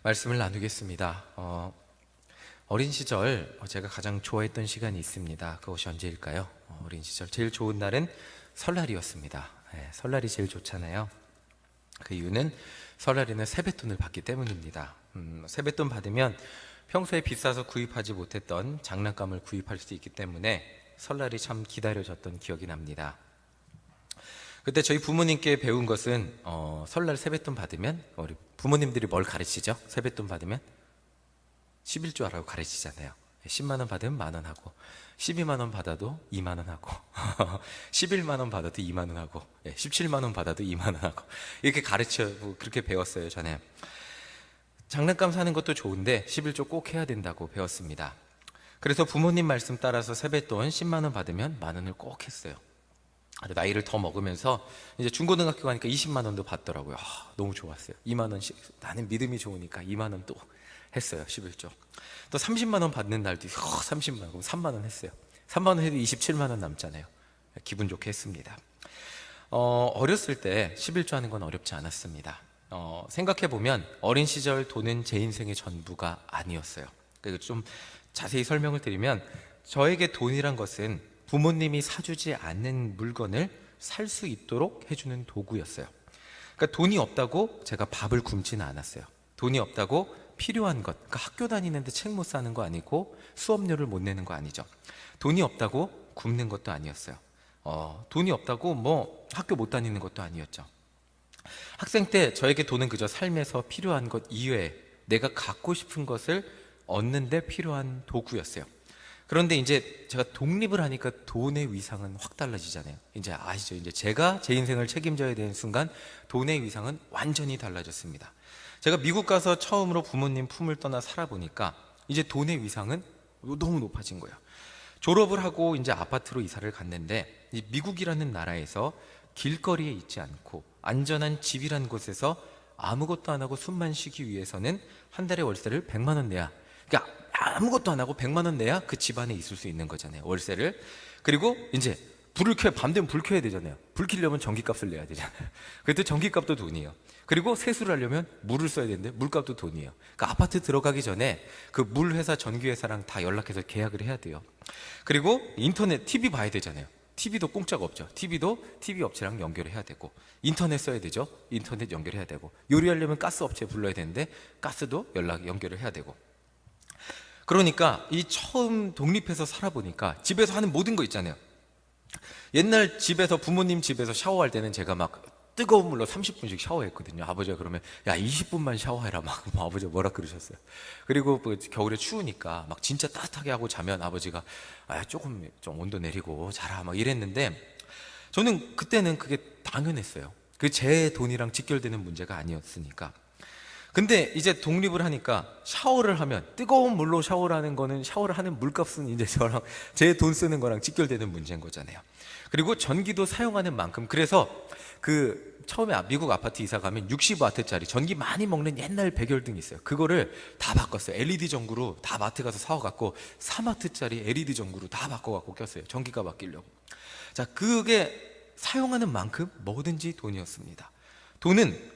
말씀을 나누겠습니다. 어린 시절 제가 가장 좋아했던 시간이 있습니다. 그것이 언제일까요? 어린 시절 제일 좋은 날은 설날이었습니다. 설날이 제일 좋잖아요. 그 이유는 설날에는 세뱃돈을 받기 때문입니다. 세뱃돈 받으면 평소에 비싸서 구입하지 못했던 장난감을 구입할 수 있기 때문에 설날이 참 기다려졌던 기억이 납니다. 그때 저희 부모님께 배운 것은 설날 세뱃돈 받으면 우리 부모님들이 뭘 가르치죠? 세뱃돈 받으면 11조하라고 가르치잖아요. 10만 원 받으면 만 원 하고, 12만 원 받아도 2만 원 하고, 11만 원 받아도 2만 원 하고, 17만 원 받아도 2만 원 하고, 이렇게 그렇게 배웠어요. 전에 장난감 사는 것도 좋은데 11조 꼭 해야 된다고 배웠습니다. 그래서 부모님 말씀 따라서 세뱃돈 10만 원 받으면 만 원을 꼭 했어요. 나이를 더 먹으면서 이제 중고등학교 가니까 20만 원도 받더라고요. 너무 좋았어요. 2만 원씩, 나는 믿음이 좋으니까 2만 원 또 했어요. 11조. 또 30만 원 받는 날도 30만 원, 그럼 3만 원 했어요. 3만 원 해도 27만 원 남잖아요. 기분 좋게 했습니다. 어렸을 때 11조 하는 건 어렵지 않았습니다. 생각해보면 어린 시절 돈은 제 인생의 전부가 아니었어요. 그리고 좀 자세히 설명을 드리면, 저에게 돈이란 것은 부모님이 사주지 않는 물건을 살 수 있도록 해주는 도구였어요. 그러니까 돈이 없다고 제가 밥을 굶지는 않았어요. 돈이 없다고 필요한 것, 그러니까 학교 다니는데 책 못 사는 거 아니고 수업료를 못 내는 거 아니죠. 돈이 없다고 굶는 것도 아니었어요. 돈이 없다고 뭐 학교 못 다니는 것도 아니었죠. 학생 때 저에게 돈은 그저 삶에서 필요한 것 이외에 내가 갖고 싶은 것을 얻는 데 필요한 도구였어요. 그런데 이제 제가 독립을 하니까 돈의 위상은 확 달라지잖아요. 이제 아시죠? 이제 제가 제 인생을 책임져야 되는 순간 돈의 위상은 완전히 달라졌습니다. 제가 미국 가서 처음으로 부모님 품을 떠나 살아보니까 이제 돈의 위상은 너무 높아진 거예요. 졸업을 하고 이제 아파트로 이사를 갔는데, 이 미국이라는 나라에서 길거리에 있지 않고 안전한 집이란 곳에서 아무것도 안 하고 숨만 쉬기 위해서는 한 달에 월세를 100만 원 내야, 그러니까 아무것도 안 하고 100만 원 내야 그 집 안에 있을 수 있는 거잖아요, 월세를. 그리고 이제 불을 켜야, 밤 되면 불 켜야 되잖아요. 불 켜려면 전기값을 내야 되잖아요. 그때 전기값도 돈이에요. 그리고 세수를 하려면 물을 써야 되는데 물값도 돈이에요. 그러니까 아파트 들어가기 전에 그 물회사, 전기회사랑 다 연락해서 계약을 해야 돼요. 그리고 인터넷, TV 봐야 되잖아요. TV도 공짜가 없죠. TV도 TV 업체랑 연결해야 되고, 인터넷 써야 되죠. 인터넷 연결해야 되고, 요리하려면 가스 업체 불러야 되는데 가스도 연결을 해야 되고. 그러니까 이 처음 독립해서 살아보니까 집에서 하는 모든 거 있잖아요. 옛날 집에서, 부모님 집에서 샤워할 때는 제가 막 뜨거운 물로 30분씩 샤워했거든요. 아버지가 그러면 야 20분만 샤워해라 막 아버지가 뭐라 그러셨어요. 그리고 겨울에 추우니까 막 진짜 따뜻하게 하고 자면 아버지가 조금 좀 온도 내리고 자라 막 이랬는데, 저는 그때는 그게 당연했어요. 그 제 돈이랑 직결되는 문제가 아니었으니까. 근데 이제 독립을 하니까 샤워를 하면, 뜨거운 물로 샤워를 하는 거는, 샤워를 하는 물값은 이제 저랑 제 돈 쓰는 거랑 직결되는 문제인 거잖아요. 그리고 전기도 사용하는 만큼, 그래서 처음에 미국 아파트 이사 가면 60와트짜리 전기 많이 먹는 옛날 백열등이 있어요. 그거를 다 바꿨어요. LED 전구로 다 마트 가서 사와갖고 3와트짜리 LED 전구로 다 바꿔갖고 꼈어요. 전기가 바뀌려고. 자, 그게 사용하는 만큼 뭐든지 돈이었습니다. 돈은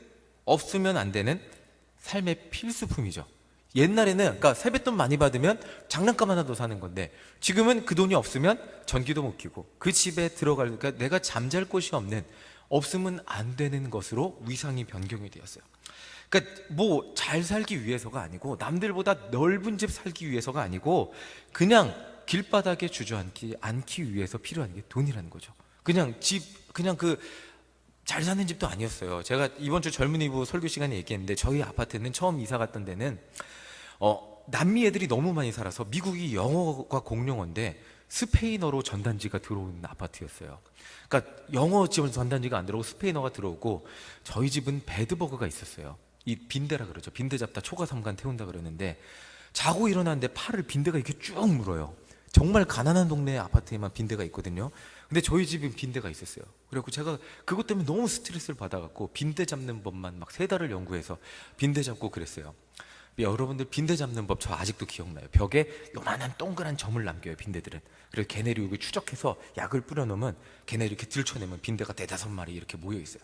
없으면 안 되는 삶의 필수품이죠. 옛날에는, 그러니까 세뱃돈 많이 받으면 장난감 하나 더 사는 건데, 지금은 그 돈이 없으면 전기도 못 켜고 그 집에 그러니까 내가 잠잘 곳이 없는, 없으면 안 되는 것으로 위상이 변경이 되었어요. 그러니까 뭐 잘 살기 위해서가 아니고, 남들보다 넓은 집 살기 위해서가 아니고, 그냥 길바닥에 주저앉지 않기 위해서 필요한 게 돈이라는 거죠. 그냥 잘 사는 집도 아니었어요. 제가 이번 주 젊은이부 설교 시간에 얘기했는데, 저희 아파트는 처음 이사 갔던 데는 남미 애들이 너무 많이 살아서 미국이 영어가 공용어인데 스페인어로 전단지가 들어오는 아파트였어요. 그러니까 영어 지원 전단지가 안 들어오고 스페인어가 들어오고, 저희 집은 베드버그가 있었어요. 이 빈대라 그러죠. 빈대 잡다 초가삼간 태운다 그러는데, 자고 일어났는데 팔을 빈대가 이렇게 쭉 물어요. 정말 가난한 동네 아파트에만 빈대가 있거든요. 근데 저희 집은 빈대가 있었어요. 그래갖고 제가 그것 때문에 너무 스트레스를 받아갖고 빈대 잡는 법만 막 3달을 연구해서 빈대 잡고 그랬어요. 여러분들 빈대 잡는 법 저 아직도 기억나요. 벽에 요만한 동그란 점을 남겨요, 빈대들은. 그래서 걔네를 여기 추적해서 약을 뿌려놓으면 걔네 이렇게 들춰내면 빈대가 4-5마리 이렇게 모여있어요.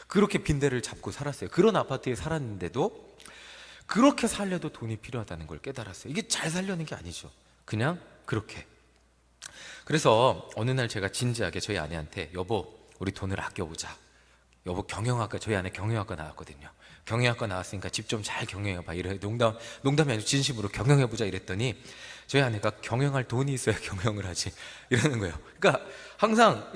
그렇게 빈대를 잡고 살았어요. 그런 아파트에 살았는데도 그렇게 살려도 돈이 필요하다는 걸 깨달았어요. 이게 잘 살려는 게 아니죠. 그냥 그렇게. 그래서 어느 날 제가 진지하게 저희 아내한테, 여보, 우리 돈을 아껴보자. 여보, 경영학과, 저희 아내 경영학과 나왔거든요. 경영학과 나왔으니까 집 좀 잘 경영해봐. 이래 농담이 아니고 진심으로 경영해보자 이랬더니 저희 아내가 경영할 돈이 있어야 경영을 하지 이러는 거예요. 그러니까 항상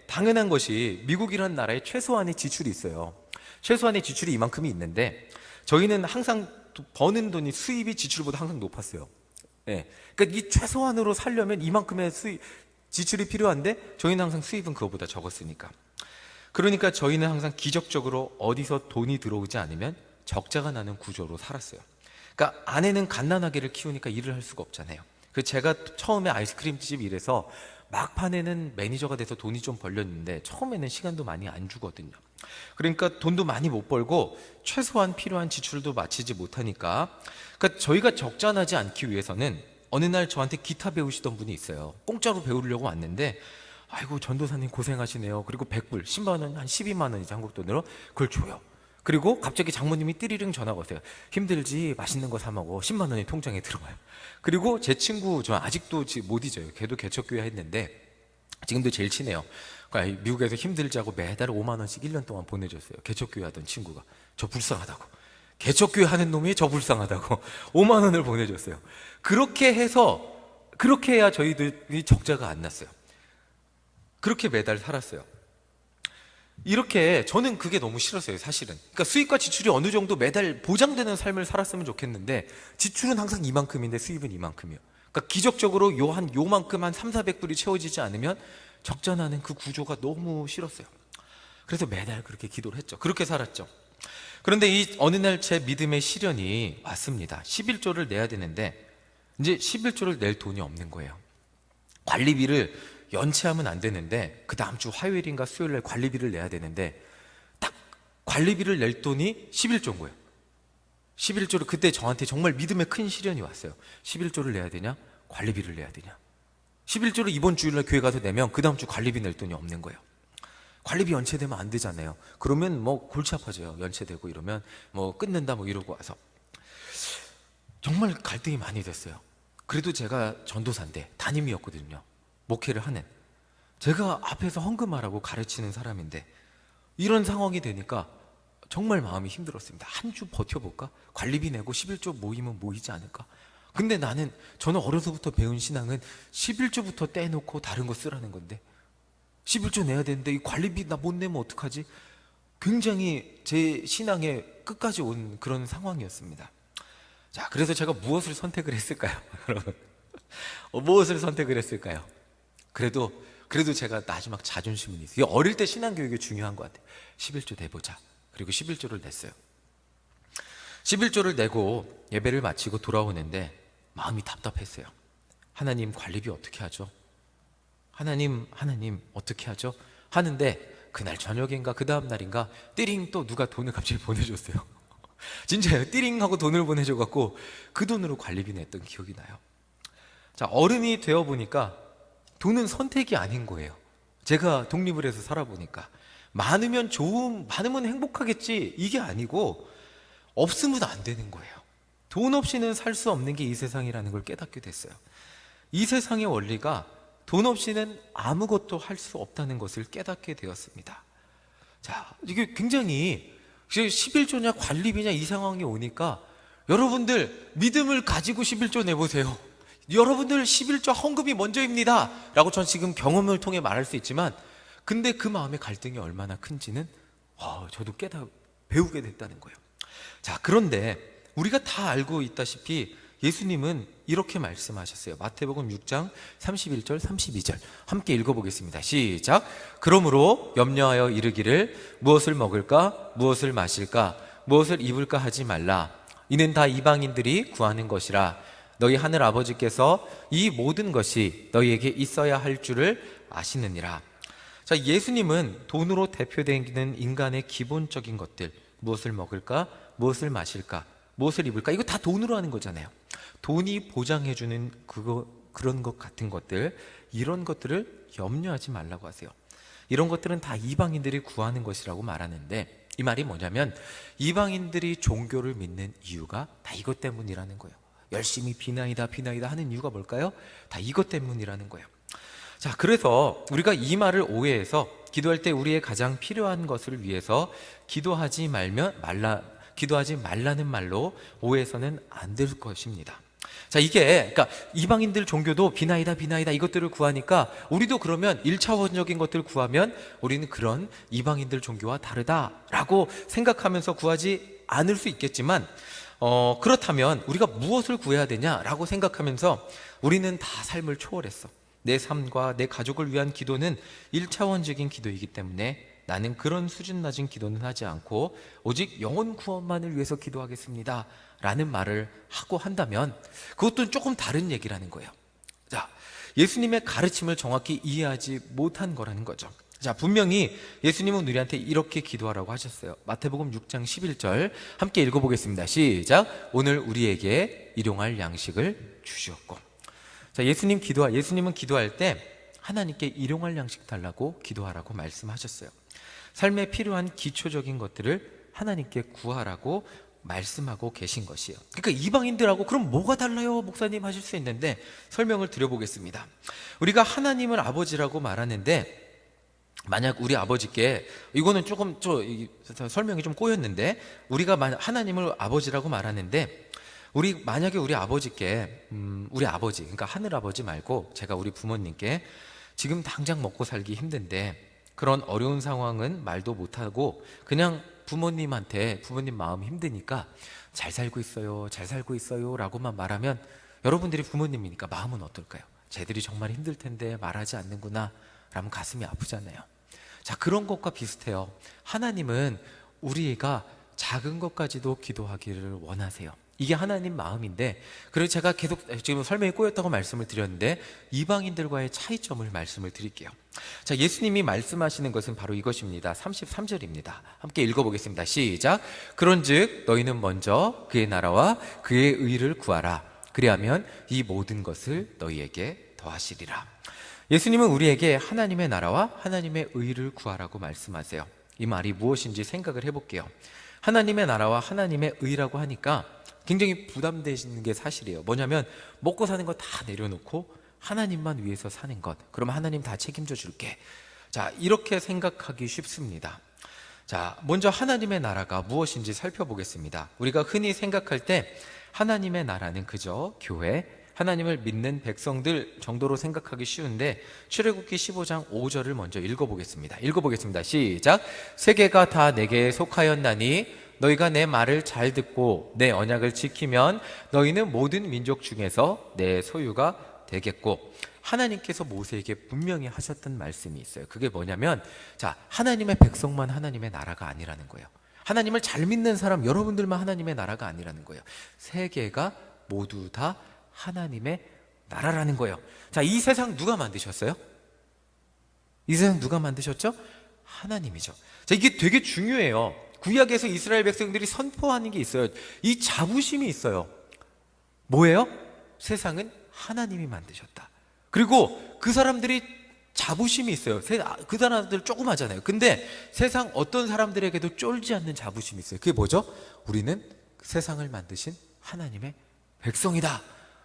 당연한 것이 미국이라는 나라에 최소한의 지출이 있어요. 최소한의 지출이 이만큼이 있는데 저희는 항상 버는 돈이 수입이 지출보다 항상 높았어요. 그러니까 이 최소한으로 살려면 이만큼의 지출이 필요한데 저희는 항상 수입은 그거보다 적었으니까. 그러니까 저희는 항상 기적적으로 어디서 돈이 들어오지 않으면 적자가 나는 구조로 살았어요. 그러니까 아내는 갓난아기를 키우니까 일을 할 수가 없잖아요. 그래서 제가 처음에 아이스크림집 일해서 막판에는 매니저가 돼서 돈이 좀 벌렸는데 처음에는 시간도 많이 안 주거든요. 그러니까 돈도 많이 못 벌고 최소한 필요한 지출도 마치지 못하니까, 그러니까 저희가 적자 나지 않기 위해서는 어느 날 저한테 기타 배우시던 분이 있어요. 공짜로 배우려고 왔는데 아이고 전도사님 고생하시네요. 그리고 100불, 10만 원, 한 12만 원이지 한국 돈으로. 그걸 줘요. 그리고 갑자기 장모님이 띠리링 전화가 오세요. 힘들지, 맛있는 거 사 먹어. 10만 원이 통장에 들어와요. 그리고 제 친구, 저 아직도 못 잊어요. 걔도 개척교회 했는데 지금도 제일 친해요. 그러니까 미국에서 힘들지 하고 매달 5만 원씩 1년 동안 보내줬어요. 개척교회 하던 친구가. 저 불쌍하다고. 개척교회 하는 놈이 저 불쌍하다고 5만 원을 보내줬어요. 그렇게 해야 저희들이 적자가 안 났어요. 그렇게 매달 살았어요. 이렇게 저는 그게 너무 싫었어요, 사실은. 그러니까 수입과 지출이 어느 정도 매달 보장되는 삶을 살았으면 좋겠는데 지출은 항상 이만큼인데 수입은 이만큼이요. 그러니까 기적적으로 요만큼 한 300~400불이 채워지지 않으면 적자 나는 그 구조가 너무 싫었어요. 그래서 매달 그렇게 기도를 했죠. 그렇게 살았죠. 그런데 이 어느 날 제 믿음의 시련이 왔습니다. 11조를 내야 되는데 이제 11조를 낼 돈이 없는 거예요. 관리비를 연체하면 안 되는데 그 다음 주 화요일인가 수요일에 관리비를 내야 되는데 딱 관리비를 낼 돈이 11조인 거예요. 11조를, 그때 저한테 정말 믿음의 큰 시련이 왔어요. 11조를 내야 되냐? 관리비를 내야 되냐? 11조를 이번 주일날 교회 가서 내면 그 다음 주 관리비 낼 돈이 없는 거예요. 관리비 연체되면 안 되잖아요. 그러면 뭐 골치 아파져요. 연체되고 이러면 뭐 끊는다 뭐 이러고 와서 정말 갈등이 많이 됐어요. 그래도 제가 전도사인데 담임이었거든요. 목회를 하는, 제가 앞에서 헌금하라고 가르치는 사람인데 이런 상황이 되니까 정말 마음이 힘들었습니다. 한 주 버텨볼까? 관리비 내고 11조 모이면 모이지 않을까? 근데 저는 어려서부터 배운 신앙은 11조부터 떼놓고 다른 거 쓰라는 건데 11조 내야 되는데 이 관리비 나 못 내면 어떡하지? 굉장히 제 신앙의 끝까지 온 그런 상황이었습니다. 자, 그래서 제가 무엇을 선택을 했을까요? 여러분, 무엇을 선택을 했을까요? 그래도 제가 마지막 자존심은 있어요. 어릴 때 신앙교육이 중요한 것 같아요. 11조 내보자. 그리고 11조를 냈어요. 11조를 내고 예배를 마치고 돌아오는데 마음이 답답했어요. 하나님, 관리비 어떻게 하죠? 하나님 어떻게 하죠? 하는데 그날 저녁인가 그 다음 날인가 띠링 또 누가 돈을 갑자기 보내줬어요. 진짜요. 띠링 하고 돈을 보내줘갖고 그 돈으로 관리비 냈던 기억이 나요. 자, 어른이 되어보니까 돈은 선택이 아닌 거예요. 제가 독립을 해서 살아보니까 많으면 행복하겠지 이게 아니고 없으면 안 되는 거예요. 돈 없이는 살 수 없는 게 이 세상이라는 걸 깨닫게 됐어요. 이 세상의 원리가 돈 없이는 아무것도 할 수 없다는 것을 깨닫게 되었습니다. 자, 이게 굉장히 11조냐 관리비냐 이 상황이 오니까 여러분들 믿음을 가지고 11조 내보세요. 여러분들 11조 헌금이 먼저입니다 라고 전 지금 경험을 통해 말할 수 있지만, 근데 그 마음의 갈등이 얼마나 큰지는 저도 배우게 됐다는 거예요. 자, 그런데 우리가 다 알고 있다시피 예수님은 이렇게 말씀하셨어요. 마태복음 6장 31절 32절 함께 읽어보겠습니다. 시작. 그러므로 염려하여 이르기를 무엇을 먹을까 무엇을 마실까 무엇을 입을까 하지 말라. 이는 다 이방인들이 구하는 것이라. 너희 하늘 아버지께서 이 모든 것이 너희에게 있어야 할 줄을 아시느니라. 자, 예수님은 돈으로 대표되는 인간의 기본적인 것들, 무엇을 먹을까, 무엇을 마실까, 무엇을 입을까, 이거 다 돈으로 하는 거잖아요. 돈이 보장해주는 그런 것 같은 것들, 이런 것들을 염려하지 말라고 하세요. 이런 것들은 다 이방인들이 구하는 것이라고 말하는데 이 말이 뭐냐면 이방인들이 종교를 믿는 이유가 다 이것 때문이라는 거예요. 열심히 비나이다 하는 이유가 뭘까요? 다 이것 때문이라는 거예요. 자, 그래서 우리가 이 말을 오해해서 기도할 때 우리의 가장 필요한 것을 위해서 기도하지 말라는 말로 오해해서는 안 될 것입니다. 자, 이게 그러니까 이방인들 종교도 비나이다 이것들을 구하니까 우리도 그러면 1차원적인 것들을 구하면 우리는 그런 이방인들 종교와 다르다라고 생각하면서 구하지 않을 수 있겠지만 그렇다면 우리가 무엇을 구해야 되냐라고 생각하면서 우리는 다 삶을 초월했어. 내 삶과 내 가족을 위한 기도는 1차원적인 기도이기 때문에 나는 그런 수준 낮은 기도는 하지 않고 오직 영혼 구원만을 위해서 기도하겠습니다 라는 말을 하고 한다면 그것도 조금 다른 얘기라는 거예요. 자, 예수님의 가르침을 정확히 이해하지 못한 거라는 거죠. 자, 분명히 예수님은 우리한테 이렇게 기도하라고 하셨어요. 마태복음 6장 11절 함께 읽어보겠습니다. 시작. 오늘 우리에게 일용할 양식을 주시옵고. 자, 예수님은 기도할 때 하나님께 일용할 양식 달라고 기도하라고 말씀하셨어요. 삶에 필요한 기초적인 것들을 하나님께 구하라고 말씀하고 계신 것이에요. 그러니까 이방인들하고 그럼 뭐가 달라요, 목사님 하실 수 있는데 설명을 드려보겠습니다. 우리가 하나님을 아버지라고 말하는데 만약 우리 아버지께 이거는 조금 설명이 좀 꼬였는데 우리가 하나님을 아버지라고 말하는데 만약에 우리 아버지께 우리 아버지 그러니까 하늘 아버지 말고 제가 우리 부모님께 지금 당장 먹고 살기 힘든데 그런 어려운 상황은 말도 못하고 그냥 부모님 마음 힘드니까 잘 살고 있어요 라고만 말하면 여러분들이 부모님이니까 마음은 어떨까요? 쟤들이 정말 힘들 텐데 말하지 않는구나 라면 가슴이 아프잖아요. 자, 그런 것과 비슷해요. 하나님은 우리가 작은 것까지도 기도하기를 원하세요. 이게 하나님 마음인데, 그래서 제가 계속 지금 설명이 꼬였다고 말씀을 드렸는데 이방인들과의 차이점을 말씀을 드릴게요. 자, 예수님이 말씀하시는 것은 바로 이것입니다. 33절입니다. 함께 읽어보겠습니다. 시작. 그런즉 너희는 먼저 그의 나라와 그의 의를 구하라. 그리하면 이 모든 것을 너희에게 더하시리라. 예수님은 우리에게 하나님의 나라와 하나님의 의를 구하라고 말씀하세요. 이 말이 무엇인지 생각을 해볼게요. 하나님의 나라와 하나님의 의라고 하니까 굉장히 부담되시는 게 사실이에요. 뭐냐면 먹고 사는 거 다 내려놓고 하나님만 위해서 사는 것, 그러면 하나님 다 책임져 줄게. 자, 이렇게 생각하기 쉽습니다. 자, 먼저 하나님의 나라가 무엇인지 살펴보겠습니다. 우리가 흔히 생각할 때 하나님의 나라는 그저 교회, 하나님을 믿는 백성들 정도로 생각하기 쉬운데 출애굽기 15장 5절을 먼저 읽어보겠습니다. 시작. 세계가 다 내게 속하였나니 너희가 내 말을 잘 듣고 내 언약을 지키면 너희는 모든 민족 중에서 내 소유가 되겠고. 하나님께서 모세에게 분명히 하셨던 말씀이 있어요. 그게 뭐냐면, 자, 하나님의 백성만 하나님의 나라가 아니라는 거예요. 하나님을 잘 믿는 사람 여러분들만 하나님의 나라가 아니라는 거예요. 세계가 모두 다 하나님의 나라라는 거예요. 자, 이 세상 누가 만드셨어요? 이 세상 누가 만드셨죠? 하나님이죠. 자, 이게 되게 중요해요. 구약에서 이스라엘 백성들이 선포하는 게 있어요. 이 자부심이 있어요. 뭐예요? 세상은 하나님이 만드셨다. 그리고 그 사람들이 자부심이 있어요. 그 사람들 조그마잖아요. 근데 세상 어떤 사람들에게도 쫄지 않는 자부심이 있어요. 그게 뭐죠? 우리는 세상을 만드신 하나님의 백성이다.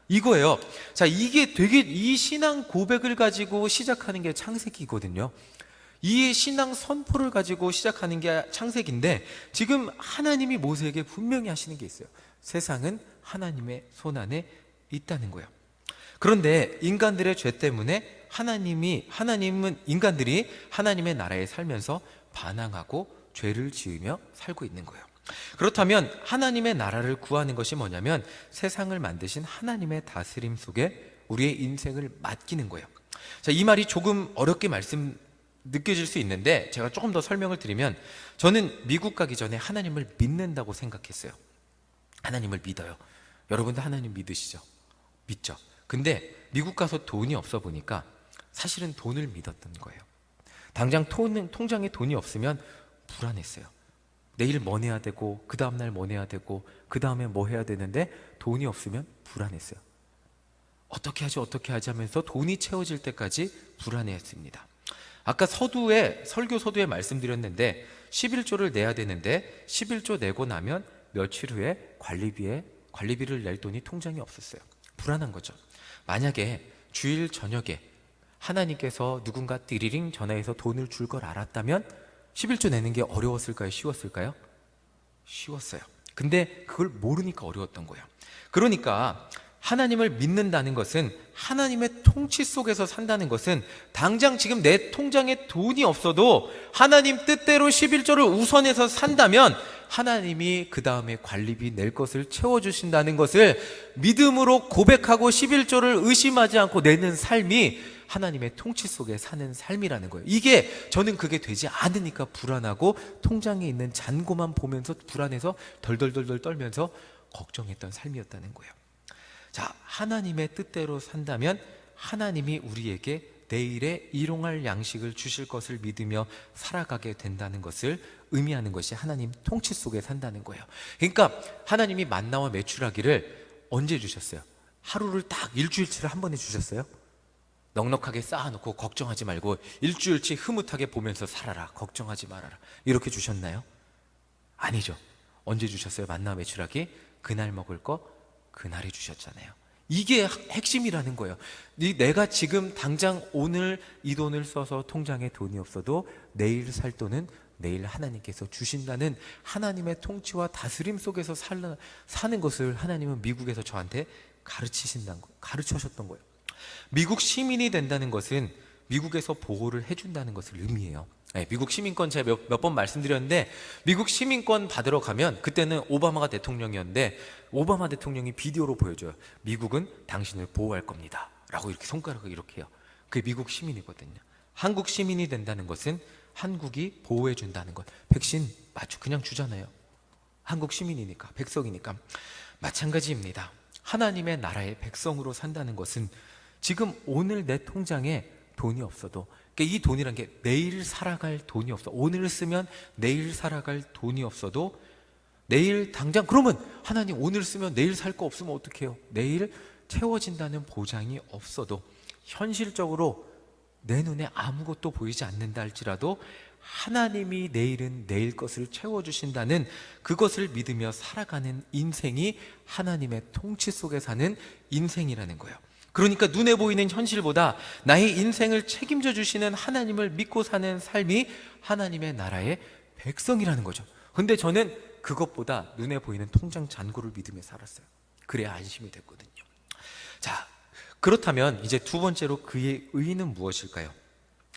이거예요. 자, 이게 되게 이 신앙 고백을 가지고 시작하는 게 창세기거든요. 이 신앙 선포를 가지고 시작하는 게 창세기인데 지금 하나님이 모세에게 분명히 하시는 게 있어요. 세상은 하나님의 손안에 있다는 거예요. 그런데 인간들의 죄 때문에 인간들이 하나님의 나라에 살면서 반항하고 죄를 지으며 살고 있는 거예요. 그렇다면 하나님의 나라를 구하는 것이 뭐냐면 세상을 만드신 하나님의 다스림 속에 우리의 인생을 맡기는 거예요. 자, 이 말이 조금 어렵게 느껴질 수 있는데 제가 조금 더 설명을 드리면 저는 미국 가기 전에 하나님을 믿는다고 생각했어요. 하나님을 믿어요. 여러분도 하나님 믿으시죠? 믿죠? 근데 미국 가서 돈이 없어 보니까 사실은 돈을 믿었던 거예요. 당장 통장에 돈이 없으면 불안했어요. 내일 뭐 내야 되고 그 다음날 뭐 내야 되고 그 다음에 뭐 해야 되는데 돈이 없으면 불안했어요. 어떻게 하지 하면서 돈이 채워질 때까지 불안해했습니다. 아까 설교 서두에 말씀드렸는데 11조를 내야 되는데 11조 내고 나면 며칠 후에 관리비를 낼 돈이 통장에 없었어요. 불안한 거죠. 만약에 주일 저녁에 하나님께서 누군가 띠리링 전화해서 돈을 줄 걸 알았다면 11조 내는 게 어려웠을까요? 쉬웠을까요? 쉬웠어요. 근데 그걸 모르니까 어려웠던 거예요. 그러니까 하나님을 믿는다는 것은, 하나님의 통치 속에서 산다는 것은, 당장 지금 내 통장에 돈이 없어도 하나님 뜻대로 11조를 우선해서 산다면 하나님이 그 다음에 관리비 낼 것을 채워주신다는 것을 믿음으로 고백하고 11조를 의심하지 않고 내는 삶이 하나님의 통치 속에 사는 삶이라는 거예요. 이게, 저는 그게 되지 않으니까 불안하고 통장에 있는 잔고만 보면서 불안해서 덜덜덜덜 떨면서 걱정했던 삶이었다는 거예요. 자, 하나님의 뜻대로 산다면 하나님이 우리에게 내일에 일용할 양식을 주실 것을 믿으며 살아가게 된다는 것을 의미하는 것이 하나님 통치 속에 산다는 거예요. 그러니까 하나님이 만나와 메추라기를 언제 주셨어요? 하루를 딱 일주일치를 한 번에 주셨어요? 넉넉하게 쌓아놓고 걱정하지 말고 일주일치 흐뭇하게 보면서 살아라, 걱정하지 말아라, 이렇게 주셨나요? 아니죠. 언제 주셨어요? 만나와 메추라기? 그날 먹을 거 그날에 주셨잖아요. 이게 핵심이라는 거예요. 내가 지금 당장 오늘 이 돈을 써서 통장에 돈이 없어도 내일 살 돈은 내일 하나님께서 주신다는 하나님의 통치와 다스림 속에서 사는 것을 하나님은 미국에서 저한테 가르치셨던 거예요. 미국 시민이 된다는 것은 미국에서 보호를 해준다는 것을 의미해요. 미국 시민권 제가 몇 번 말씀드렸는데, 미국 시민권 받으러 가면, 그때는 오바마가 대통령이었는데 오바마 대통령이 비디오로 보여줘요. 미국은 당신을 보호할 겁니다 라고 이렇게 손가락을 이렇게 해요. 그게 미국 시민이거든요. 한국 시민이 된다는 것은 한국이 보호해 준다는 것. 백신 맞죠? 그냥 주잖아요. 한국 시민이니까, 백성이니까. 마찬가지입니다. 하나님의 나라의 백성으로 산다는 것은 지금 오늘 내 통장에 돈이 없어도, 그러니까 이 돈이란 게 내일 살아갈 돈이 없어, 오늘 쓰면 내일 살아갈 돈이 없어도 내일 당장, 그러면 하나님 오늘 쓰면 내일 살 거 없으면 어떡해요? 내일 채워진다는 보장이 없어도, 현실적으로 내 눈에 아무것도 보이지 않는다 할지라도 하나님이 내일은 내일 것을 채워주신다는 그것을 믿으며 살아가는 인생이 하나님의 통치 속에 사는 인생이라는 거예요. 그러니까 눈에 보이는 현실보다 나의 인생을 책임져 주시는 하나님을 믿고 사는 삶이 하나님의 나라의 백성이라는 거죠. 근데 저는 그것보다 눈에 보이는 통장 잔고를 믿으며 살았어요. 그래야 안심이 됐거든요. 자, 그렇다면 이제 두 번째로 그의 의의는 무엇일까요?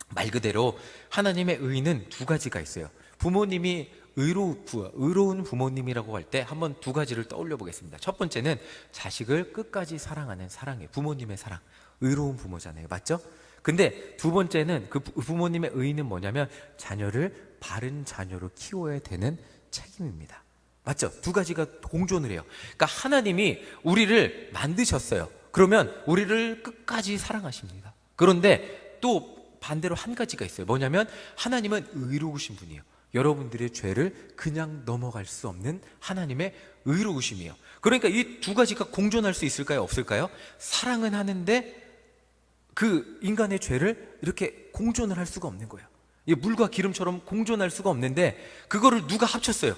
말 그대로 하나님의 의의는 두 가지가 있어요. 부모님이 의로운 부모님이라고 할 때 한번 두 가지를 떠올려 보겠습니다. 첫 번째는 자식을 끝까지 사랑하는 사랑이에요. 부모님의 사랑. 의로운 부모잖아요. 맞죠? 근데 두 번째는 그 부모님의 의의는 뭐냐면 자녀를 바른 자녀로 키워야 되는 책임입니다. 맞죠? 두 가지가 공존을 해요. 그러니까 하나님이 우리를 만드셨어요. 그러면 우리를 끝까지 사랑하십니다. 그런데 또 반대로 한 가지가 있어요. 뭐냐면 하나님은 의로우신 분이에요. 여러분들의 죄를 그냥 넘어갈 수 없는 하나님의 의로우심이에요. 그러니까 이 두 가지가 공존할 수 있을까요? 없을까요? 사랑은 하는데 그 인간의 죄를 이렇게 공존을 할 수가 없는 거예요. 물과 기름처럼 공존할 수가 없는데 그거를 누가 합쳤어요?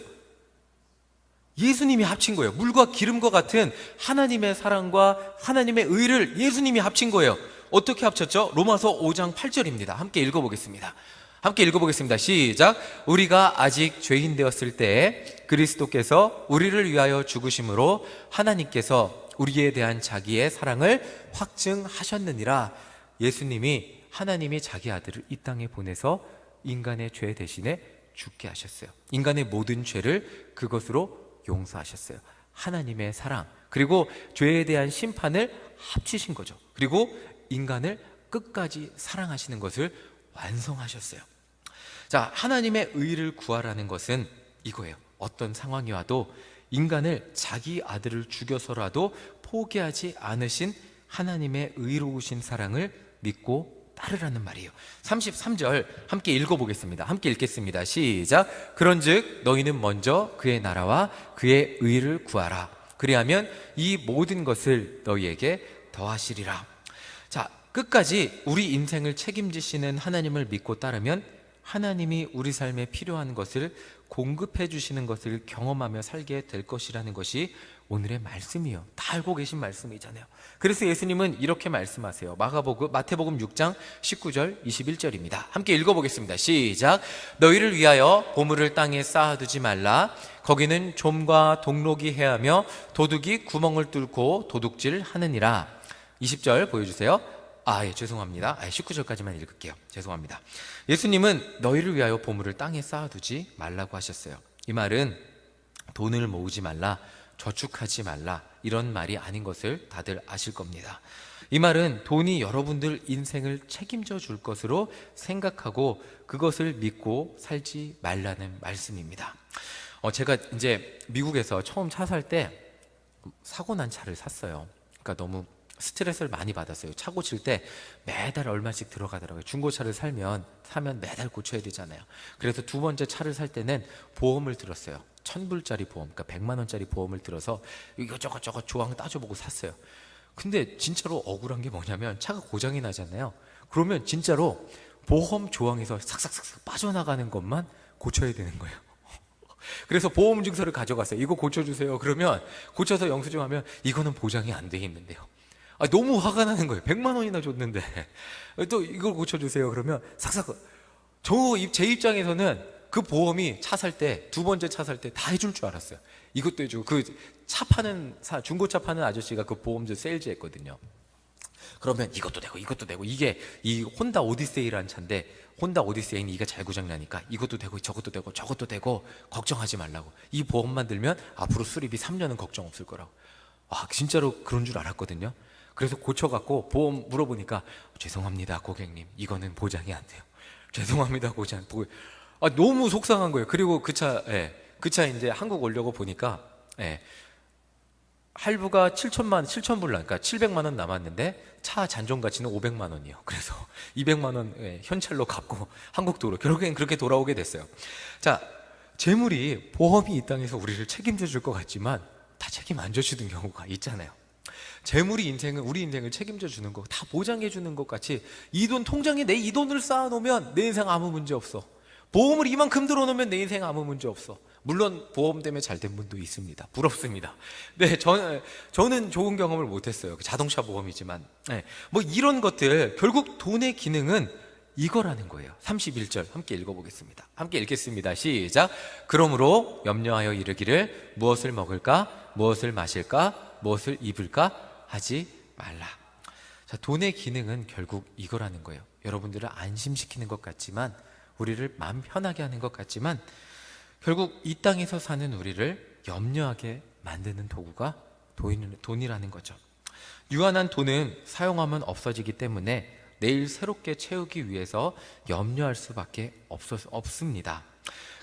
예수님이 합친 거예요. 물과 기름과 같은 하나님의 사랑과 하나님의 의를 예수님이 합친 거예요. 어떻게 합쳤죠? 로마서 5장 8절입니다. 함께 읽어보겠습니다. 시작. 우리가 아직 죄인 되었을 때 그리스도께서 우리를 위하여 죽으심으로 하나님께서 우리에 대한 자기의 사랑을 확증하셨느니라. 예수님이, 하나님이 자기 아들을 이 땅에 보내서 인간의 죄 대신에 죽게 하셨어요. 인간의 모든 죄를 그것으로 용서하셨어요. 하나님의 사랑, 그리고 죄에 대한 심판을 합치신 거죠. 그리고 인간을 끝까지 사랑하시는 것을 완성하셨어요. 자, 하나님의 의를 구하라는 것은 이거예요. 어떤 상황이 와도 인간을 자기 아들을 죽여서라도 포기하지 않으신 하나님의 의로우신 사랑을 믿고 따르라는 말이에요. 33절 함께 읽어보겠습니다. 함께 읽겠습니다. 시작. 그런즉 너희는 먼저 그의 나라와 그의 의를 구하라. 그리하면 이 모든 것을 너희에게 더하시리라. 자, 끝까지 우리 인생을 책임지시는 하나님을 믿고 따르면 하나님이 우리 삶에 필요한 것을 공급해 주시는 것을 경험하며 살게 될 것이라는 것이 오늘의 말씀이요. 다 알고 계신 말씀이잖아요. 그래서 예수님은 이렇게 말씀하세요. 마태복음 6장 19절 21절입니다. 함께 읽어보겠습니다. 시작. 너희를 위하여 보물을 땅에 쌓아두지 말라. 거기는 좀과 동록이 해하며 도둑이 구멍을 뚫고 도둑질 하느니라. 20절 보여주세요. 죄송합니다. 19절까지만 읽을게요. 죄송합니다. 예수님은 너희를 위하여 보물을 땅에 쌓아두지 말라고 하셨어요. 이 말은 돈을 모으지 말라, 저축하지 말라, 이런 말이 아닌 것을 다들 아실 겁니다. 이 말은 돈이 여러분들 인생을 책임져 줄 것으로 생각하고 그것을 믿고 살지 말라는 말씀입니다. 제가 이제 미국에서 처음 차 살 때 사고 난 차를 샀어요. 그러니까 너무 스트레스를 많이 받았어요. 차 고칠 때 매달 얼마씩 들어가더라고요. 중고차를 사면 매달 고쳐야 되잖아요. 그래서 두 번째 차를 살 때는 보험을 들었어요. 1,000불짜리 보험, 그러니까 100만 원짜리 보험을 들어서 이것저것 조항 따져보고 샀어요. 근데 진짜로 억울한 게 뭐냐면 차가 고장이 나잖아요. 그러면 진짜로 보험 조항에서 삭삭삭 빠져나가는 것만 고쳐야 되는 거예요. 그래서 보험 증서를 가져갔어요. 이거 고쳐주세요. 그러면 고쳐서 영수증하면 이거는 보장이 안 돼 있는데요. 너무 화가 나는 거예요. 100만 원이나 줬는데 또 이걸 고쳐주세요. 그러면 삭삭. 제 입장에서는 그 보험이 차 살 때, 두 번째 차 살 때 다 해줄 줄 알았어요. 이것도 해주고, 그 차 파는 중고차 파는 아저씨가 그 보험주 세일즈 했거든요. 그러면 이것도 되고 이게 이 혼다 오디세이라는 차인데, 혼다 오디세이는 이가 잘 고장나니까 이것도 되고 저것도 되고 걱정하지 말라고. 이 보험만 들면 앞으로 수리비 3년은 걱정 없을 거라고. 진짜로 그런 줄 알았거든요. 그래서 고쳐갖고 보험 물어보니까 죄송합니다 고객님, 이거는 보장이 안 돼요. 죄송합니다 고장. 너무 속상한 거예요. 그리고 그 차 이제 한국 오려고 보니까 할부가 7,000불 나니까 700만 원 남았는데 차 잔존 가치는 500만 원이에요. 그래서 200만 원 현찰로 갚고 한국 도로 결국엔 그렇게 돌아오게 됐어요. 자, 재물이 보험이 이 땅에서 우리를 책임져 줄 것 같지만 다 책임 안 져주는 경우가 있잖아요. 재물이 우리 인생을 책임져 주는 거, 다 보장해 주는 것 같이 이 돈 통장에 내 이 돈을 쌓아 놓으면 내 인생 아무 문제 없어. 보험을 이만큼 들어놓으면 내 인생 아무 문제 없어. 물론 보험 때문에 잘 된 분도 있습니다. 부럽습니다. 네, 저는 좋은 경험을 못했어요. 자동차 보험이지만 뭐 이런 것들, 결국 돈의 기능은 이거라는 거예요. 31절 함께 읽어보겠습니다. 함께 읽겠습니다. 시작. 그러므로 염려하여 이르기를 무엇을 먹을까, 무엇을 마실까, 무엇을 입을까 하지 말라. 자, 돈의 기능은 결국 이거라는 거예요. 여러분들을 안심시키는 것 같지만, 우리를 마음 편하게 하는 것 같지만, 결국 이 땅에서 사는 우리를 염려하게 만드는 도구가 돈이라는 거죠. 유한한 돈은 사용하면 없어지기 때문에 내일 새롭게 채우기 위해서 염려할 수밖에 없습니다.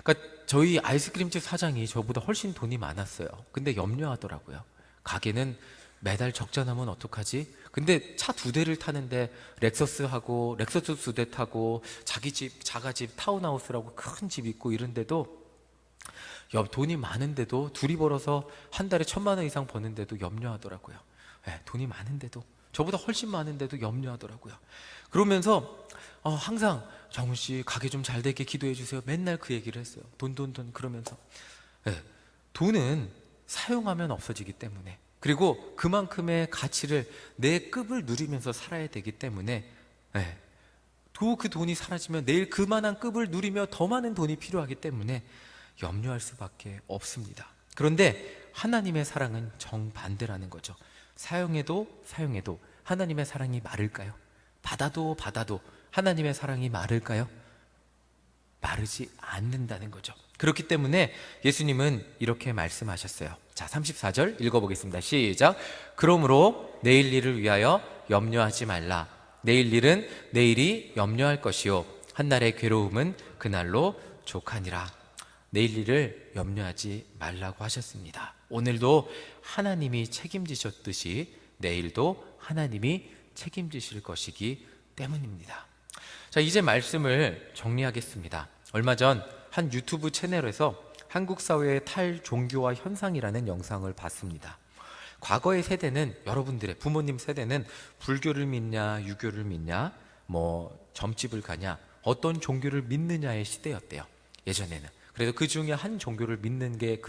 그러니까 저희 아이스크림집 사장이 저보다 훨씬 돈이 많았어요. 근데 염려하더라고요. 가게는 매달 적자 나면 어떡하지? 근데 차 2대를 타는데 렉서스하고 렉서스 2대 타고 자기 집, 자가집, 타운하우스라고 큰 집 있고 이런데도 돈이 많은데도, 둘이 벌어서 한 달에 1,000만 원 이상 버는데도 염려하더라고요. 돈이 많은데도, 저보다 훨씬 많은데도 염려하더라고요. 그러면서 항상 정훈 씨 가게 좀 잘 되게 기도해 주세요. 맨날 그 얘기를 했어요. 돈 그러면서. 돈은 사용하면 없어지기 때문에, 그리고 그만큼의 가치를, 내 급을 누리면서 살아야 되기 때문에 그 돈이 사라지면 내일 그만한 급을 누리며 더 많은 돈이 필요하기 때문에 염려할 수밖에 없습니다. 그런데 하나님의 사랑은 정반대라는 거죠. 사용해도 하나님의 사랑이 마를까요? 받아도 하나님의 사랑이 마를까요? 마르지 않는다는 거죠. 그렇기 때문에 예수님은 이렇게 말씀하셨어요. 자, 34절 읽어보겠습니다. 시작. 그러므로 내일 일을 위하여 염려하지 말라. 내일 일은 내일이 염려할 것이요 한날의 괴로움은 그날로 족하니라. 내일 일을 염려하지 말라고 하셨습니다. 오늘도 하나님이 책임지셨듯이 내일도 하나님이 책임지실 것이기 때문입니다. 자, 이제 말씀을 정리하겠습니다. 얼마 전 한 유튜브 채널에서 한국 사회의 탈종교화 현상이라는 영상을 봤습니다. 과거의 세대는, 여러분들의 부모님 세대는 불교를 믿냐, 유교를 믿냐, 뭐 점집을 가냐, 어떤 종교를 믿느냐의 시대였대요. 예전에는. 그래서 그 중에 한 종교를 믿는 게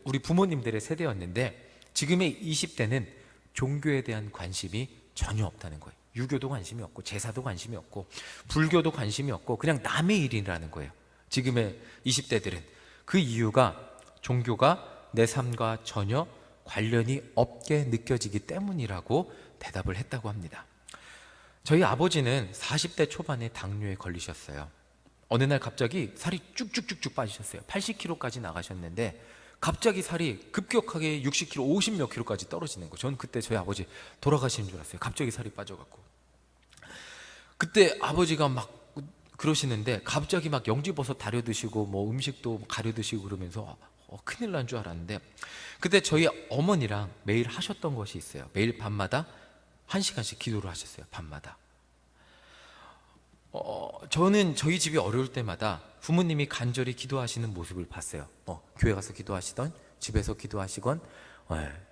우리 부모님들의 세대였는데, 지금의 20대는 종교에 대한 관심이 전혀 없다는 거예요. 유교도 관심이 없고 제사도 관심이 없고 불교도 관심이 없고 그냥 남의 일이라는 거예요. 지금의 20대들은. 그 이유가 종교가 내 삶과 전혀 관련이 없게 느껴지기 때문이라고 대답을 했다고 합니다. 저희 아버지는 40대 초반에 당뇨에 걸리셨어요. 어느 날 갑자기 살이 쭉쭉쭉쭉 빠지셨어요. 80kg까지 나가셨는데 갑자기 살이 급격하게 60kg, 50 몇 킬로까지 떨어지는 거예요. 저는 그때 저희 아버지 돌아가시는 줄 알았어요. 갑자기 살이 빠져갖고. 그때 아버지가 막 그러시는데 갑자기 막 영지버섯 다려 드시고 뭐 음식도 가려 드시고 그러면서 큰일 난 줄 알았는데, 그때 저희 어머니랑 매일 하셨던 것이 있어요. 매일 밤마다 1시간씩 기도를 하셨어요. 밤마다. 저는 저희 집이 어려울 때마다 부모님이 간절히 기도하시는 모습을 봤어요. 교회 가서 기도하시던, 집에서 기도하시건,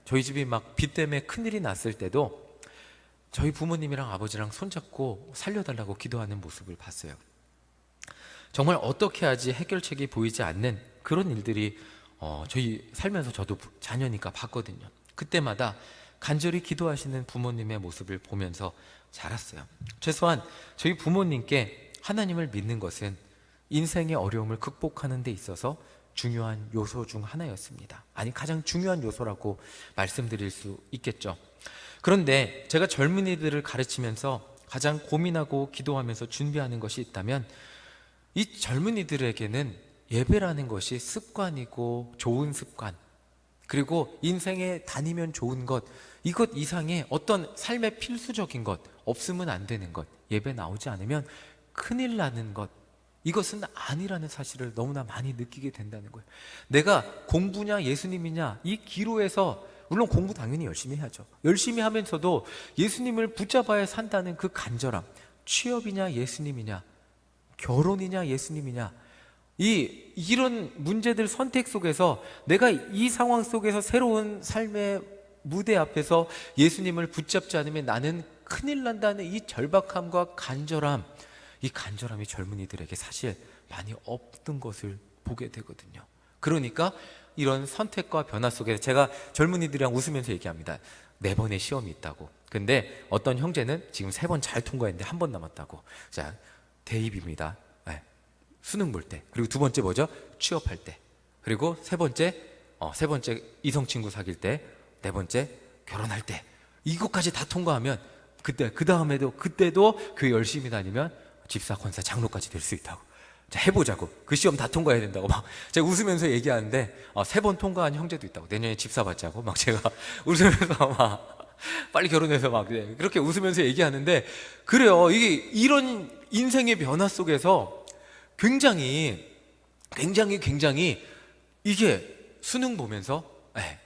저희 집이 막 비 때문에 큰일이 났을 때도 저희 부모님이랑 아버지랑 손잡고 살려달라고 기도하는 모습을 봤어요. 정말 어떻게 하지 해결책이 보이지 않는 그런 일들이 저희 살면서 저도 자녀니까 봤거든요. 그때마다 간절히 기도하시는 부모님의 모습을 보면서 자랐어요. 최소한 저희 부모님께 하나님을 믿는 것은 인생의 어려움을 극복하는 데 있어서 중요한 요소 중 하나였습니다. 아니, 가장 중요한 요소라고 말씀드릴 수 있겠죠. 그런데 제가 젊은이들을 가르치면서 가장 고민하고 기도하면서 준비하는 것이 있다면, 이 젊은이들에게는 예배라는 것이 습관이고 좋은 습관, 그리고 인생에 다니면 좋은 것, 이것 이상의 어떤 삶의 필수적인 것, 없으면 안 되는 것, 예배 나오지 않으면 큰일 나는 것, 이것은 아니라는 사실을 너무나 많이 느끼게 된다는 거예요. 내가 공부냐 예수님이냐, 이 기로에서 물론 공부 당연히 열심히 해야죠. 열심히 하면서도 예수님을 붙잡아야 산다는 그 간절함, 취업이냐 예수님이냐, 결혼이냐 예수님이냐, 이런 문제들 선택 속에서 내가 이 상황 속에서 새로운 삶의 무대 앞에서 예수님을 붙잡지 않으면 나는 큰일 난다는 이 절박함과 간절함, 이 간절함이 젊은이들에게 사실 많이 없던 것을 보게 되거든요. 그러니까 이런 선택과 변화 속에서 제가 젊은이들이랑 웃으면서 얘기합니다. 4번의 시험이 있다고. 근데 어떤 형제는 지금 3번 잘 통과했는데 1번 남았다고. 자, 대입입니다. 수능 볼 때. 그리고 2번째 뭐죠? 취업할 때. 그리고 세 번째 이성 친구 사귈 때. 4번째 결혼할 때. 이것까지 다 통과하면 그때도 교회 열심히 다니면 집사, 권사, 장로까지 될 수 있다고. 자, 해보자고. 그 시험 다 통과해야 된다고 막 제가 웃으면서 얘기하는데 3번 통과한 형제도 있다고. 내년에 집사 받자고 막 제가 웃으면서 막 빨리 결혼해서 막 그렇게 웃으면서 얘기하는데, 그래요. 이런 인생의 변화 속에서 굉장히 이게 수능 보면서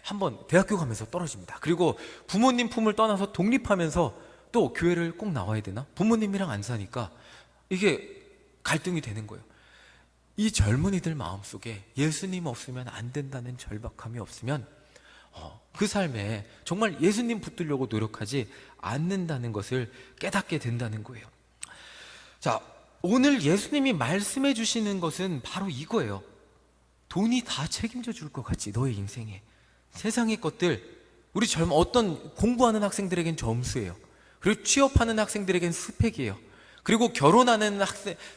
한번 대학교 가면서 떨어집니다. 그리고 부모님 품을 떠나서 독립하면서 또 교회를 꼭 나와야 되나? 부모님이랑 안 사니까 이게 갈등이 되는 거예요. 이 젊은이들 마음속에 예수님 없으면 안 된다는 절박함이 없으면 그 삶에 정말 예수님 붙들려고 노력하지 않는다는 것을 깨닫게 된다는 거예요. 자, 오늘 예수님이 말씀해 주시는 것은 바로 이거예요. 돈이 다 책임져 줄 것 같지, 너의 인생에. 세상의 것들, 우리 어떤 공부하는 학생들에겐 점수예요. 그리고 취업하는 학생들에겐 스펙이에요. 그리고 결혼하는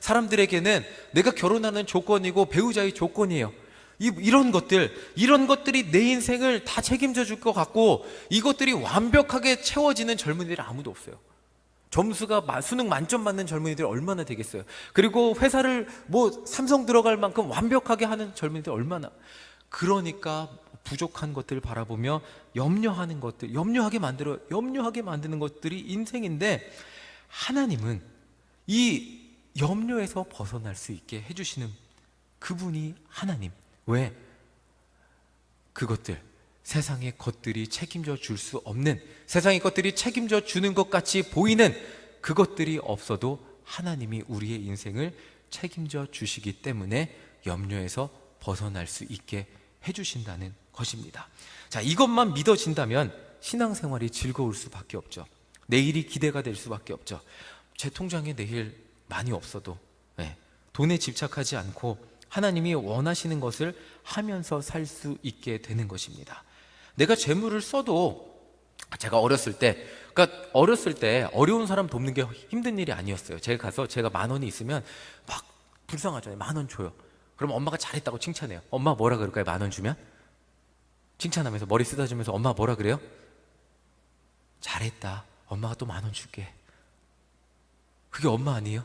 사람들에게는 내가 결혼하는 조건이고 배우자의 조건이에요. 이런 것들이 내 인생을 다 책임져 줄 것 같고, 이것들이 완벽하게 채워지는 젊은이들이 아무도 없어요. 점수가 수능 만점 받는 젊은이들이 얼마나 되겠어요. 그리고 회사를 삼성 들어갈 만큼 완벽하게 하는 젊은이들 얼마나. 그러니까 부족한 것들을 바라보며 염려하게 만드는 것들이 인생인데, 하나님은 이 염려에서 벗어날 수 있게 해주시는 그분이 하나님. 왜? 세상의 것들이 책임져 줄 수 없는, 세상의 것들이 책임져 주는 것 같이 보이는 그것들이 없어도 하나님이 우리의 인생을 책임져 주시기 때문에 염려에서 벗어날 수 있게 해주신다는 것입니다. 자, 이것만 믿어진다면 신앙생활이 즐거울 수밖에 없죠. 내일이 기대가 될 수밖에 없죠. 제 통장에 내일 많이 없어도 돈에 집착하지 않고 하나님이 원하시는 것을 하면서 살 수 있게 되는 것입니다. 내가 재물을 써도 제가 어렸을 때 어려운 사람 돕는 게 힘든 일이 아니었어요. 제가 가서 제가 10,000원이 있으면 막 불쌍하잖아요. 10,000원 줘요. 그럼 엄마가 잘했다고 칭찬해요. 엄마 뭐라 그럴까요? 10,000원 주면? 칭찬하면서 머리 쓰다주면서 엄마 뭐라 그래요? 잘했다. 엄마가 또 10,000원 줄게. 그게 엄마 아니에요?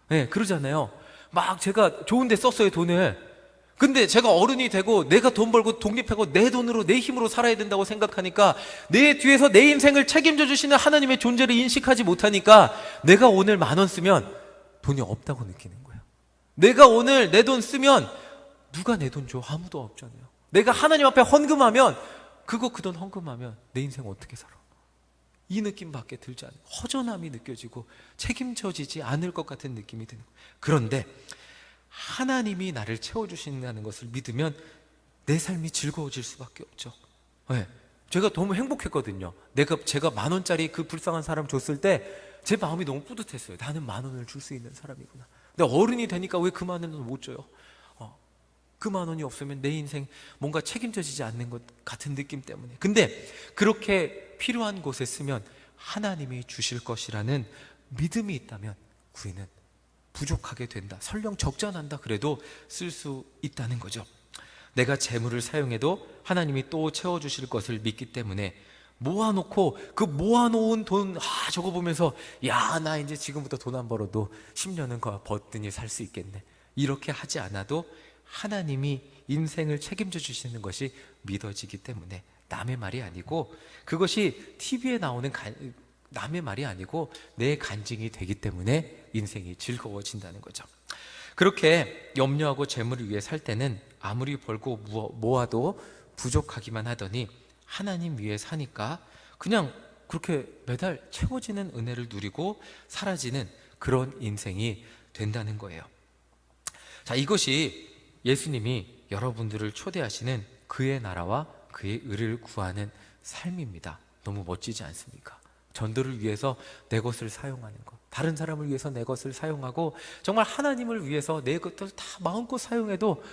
네, 그러잖아요. 막 제가 좋은데 썼어요, 돈을. 근데 제가 어른이 되고 내가 돈 벌고 독립하고 내 돈으로 내 힘으로 살아야 된다고 생각하니까 내 뒤에서 내 인생을 책임져 주시는 하나님의 존재를 인식하지 못하니까 내가 오늘 10,000원 쓰면 돈이 없다고 느끼는 거예요. 내가 오늘 내 돈 쓰면 누가 내 돈 줘? 아무도 없잖아요. 내가 하나님 앞에 헌금하면 그 돈 헌금하면 내 인생 어떻게 살아? 이 느낌밖에 들지 않아요. 허전함이 느껴지고 책임져지지 않을 것 같은 느낌이 드는 거예요. 그런데 하나님이 나를 채워주신다는 것을 믿으면 내 삶이 즐거워질 수밖에 없죠. 제가 너무 행복했거든요. 제가 10,000원짜리 그 불쌍한 사람 줬을 때 제 마음이 너무 뿌듯했어요. 나는 10,000원을 줄 수 있는 사람이구나. 근데 어른이 되니까 왜 그 10,000원을 못 줘요? 그 10,000원이 없으면 내 인생 뭔가 책임져지지 않는 것 같은 느낌 때문에. 근데 그렇게 필요한 곳에 쓰면 하나님이 주실 것이라는 믿음이 있다면 구인은 부족하게 된다. 설령 적자난다 그래도 쓸 수 있다는 거죠. 내가 재물을 사용해도 하나님이 또 채워주실 것을 믿기 때문에 모아놓고 그 모아놓은 돈 저거 보면서 야, 나 이제 지금부터 돈 안 벌어도 10년은 버튼히 살 수 있겠네. 이렇게 하지 않아도 하나님이 인생을 책임져 주시는 것이 믿어지기 때문에 남의 말이 아니고 그것이 TV에 나오는 남의 말이 아니고 내 간증이 되기 때문에 인생이 즐거워진다는 거죠. 그렇게 염려하고 재물을 위해 살 때는 아무리 벌고 모아도 부족하기만 하더니 하나님 위해 사니까 그냥 그렇게 매달 채워지는 은혜를 누리고 사라지는 그런 인생이 된다는 거예요. 자, 이것이 예수님이 여러분들을 초대하시는 그의 나라와 그의 의를 구하는 삶입니다. 너무 멋지지 않습니까? 전도를 위해서 내 것을 사용하는 것, 다른 사람을 위해서 내 것을 사용하고 정말 하나님을 위해서 내 것들 다 마음껏 사용해도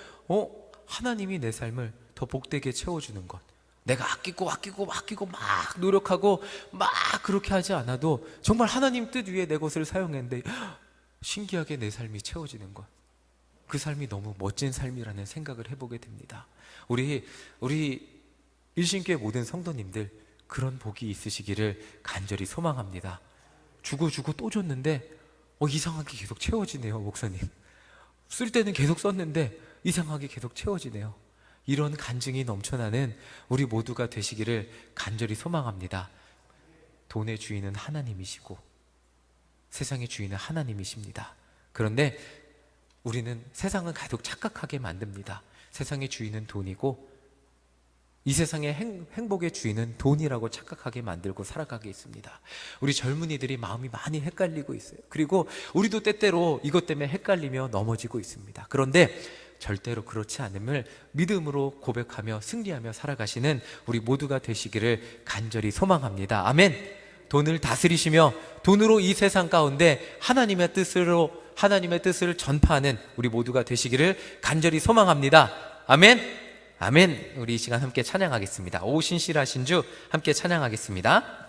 하나님이 내 삶을 더 복되게 채워주는 것. 내가 아끼고 막 노력하고 막 그렇게 하지 않아도 정말 하나님 뜻 위에 내 것을 사용했는데 신기하게 내 삶이 채워지는 것. 그 삶이 너무 멋진 삶이라는 생각을 해보게 됩니다. 우리 일신교회 모든 성도님들 그런 복이 있으시기를 간절히 소망합니다. 주고 또 줬는데 이상하게 계속 채워지네요. 목사님 쓸 때는 계속 썼는데 이상하게 계속 채워지네요. 이런 간증이 넘쳐나는 우리 모두가 되시기를 간절히 소망합니다. 돈의 주인은 하나님이시고 세상의 주인은 하나님이십니다. 그런데 우리는 세상은 계속 착각하게 만듭니다. 세상의 주인은 돈이고 이 세상의 행복의 주인은 돈이라고 착각하게 만들고 살아가게 있습니다. 우리 젊은이들이 마음이 많이 헷갈리고 있어요. 그리고 우리도 때때로 이것 때문에 헷갈리며 넘어지고 있습니다. 그런데 절대로 그렇지 않음을 믿음으로 고백하며 승리하며 살아가시는 우리 모두가 되시기를 간절히 소망합니다. 아멘. 돈을 다스리시며 돈으로 이 세상 가운데 하나님의 뜻을 전파하는 우리 모두가 되시기를 간절히 소망합니다. 아멘. 아멘. 우리 이 시간 함께 찬양하겠습니다. 오 신실하신 주 함께 찬양하겠습니다.